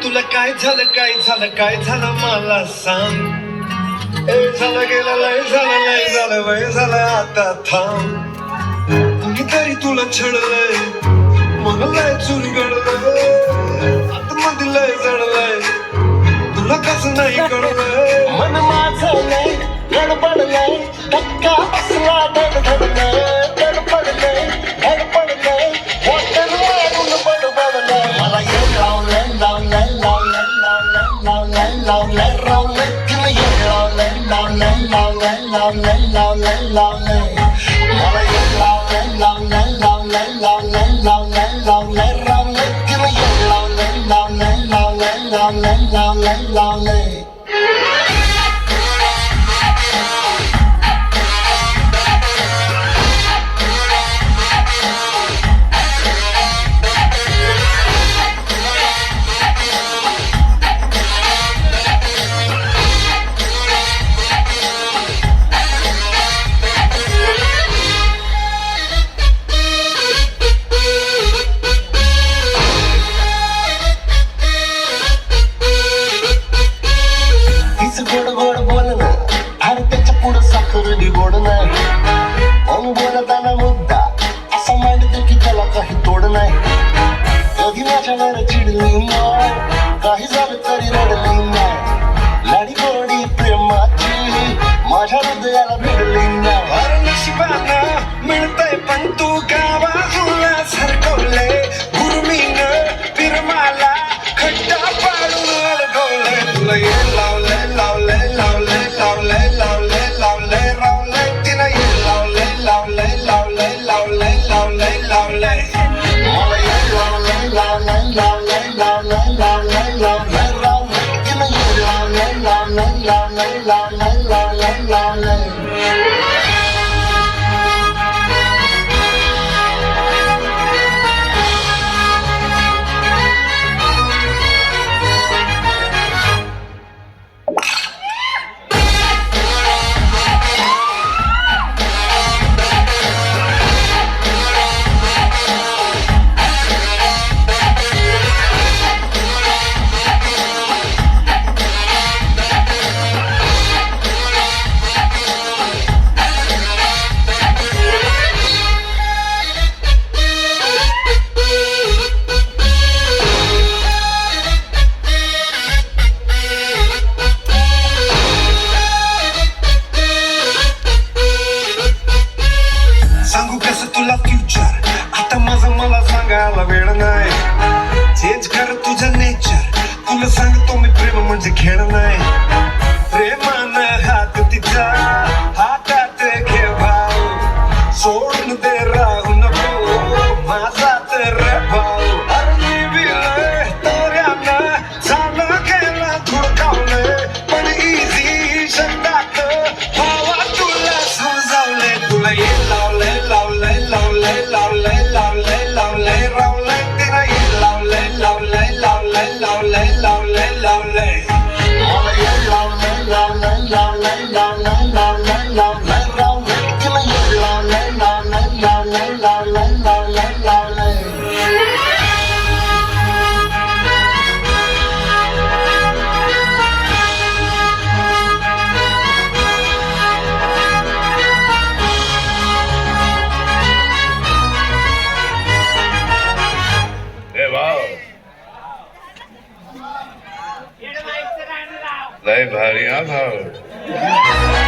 तुला काय झालं काय झालं काय झालं मला सांग. ए झालं गेलं लय झालं लय झालं वय झालं आता थांब. कुणीतरी तुला छळलंय मग लय चुरगळलंय आतमध्ये लय जळलंय तुला कसं नाही कळलंय. मन माझं नाही गडबडलंय धक्का बसला धडधडलंय गडबडलंय धडपडलंय वाटण मारून बडबडलंय मला ये लावलंय लावलंय लावलंय लावलंय लावलंय लावलंय लावलंय तिला ये लावलंय लावलंय लावलंय लावलंय लावलंय लावलंय मला ये लावलंय लावलंय लावलंय लावलंय लावलंय लावलंय लावलंय तिला ये लावलंय लावलंय लावलंय लावलंय लावलंय लावलंय. गोड गोड बोलणं आणि त्याच्या पुढं साखर गोड नाही मग बोलताना मुद्दा असा मांडतो की त्याला काही तोड नाही. कधी माझ्यावर चिडली नाही काही झालं तरी रडली नाही लाडी गोडी प्रेमाची माझ्या हृदयाला भिडली नाही. अरे नशिबानं मिळतंय पण तू गावाला सरकवले गुरमीनं पिरमाला खड्डा पाडून अडकवलंय. तुला ये लावलंय लावलंय लावलंय लावलंय लावलंय लावलंय लावलंय तिला ये लावलंय लावलंय लावलंय लावलंय लावलंय लावलंय मला ये लावलंय लावलंय लावलंय लावलंय लावलंय लावलंय लावलंय तिला ये लावलंय लावलंय लावलंय लावलंय लावलंय लावलंय. सांगू कसं तुला फ्युचर आता माझं मला सांगायला वेळ नाही. चेंज कर तुझं नेचर तुला सांगतो मी प्रेम म्हणजे खेळ नाही. प्रेमानं हात तिचा हातात घे भाऊ सोडून दे राहू नको माझा तर भाऊ. अरे मी विलय तोऱ्यानं चालू केला धुडकावलंय पण इझी शब्दात भावा तुला समजावलंय. तुला ये लावलंय लावलंय लावलंय लावलंय लावलंय लावलंय लावलंय तिला ये लावलंय लावलंय लावलंय लावलंय लावलंय लावलंय मला ये लावलंय लावलंय लावलंय लावलंय लावलंय लावलंय लावलंय तिला ये लावलंय लावलंय लावलंय लावलंय लावलंय लावलंय. ए भाऊ लय भारी हा भाऊ.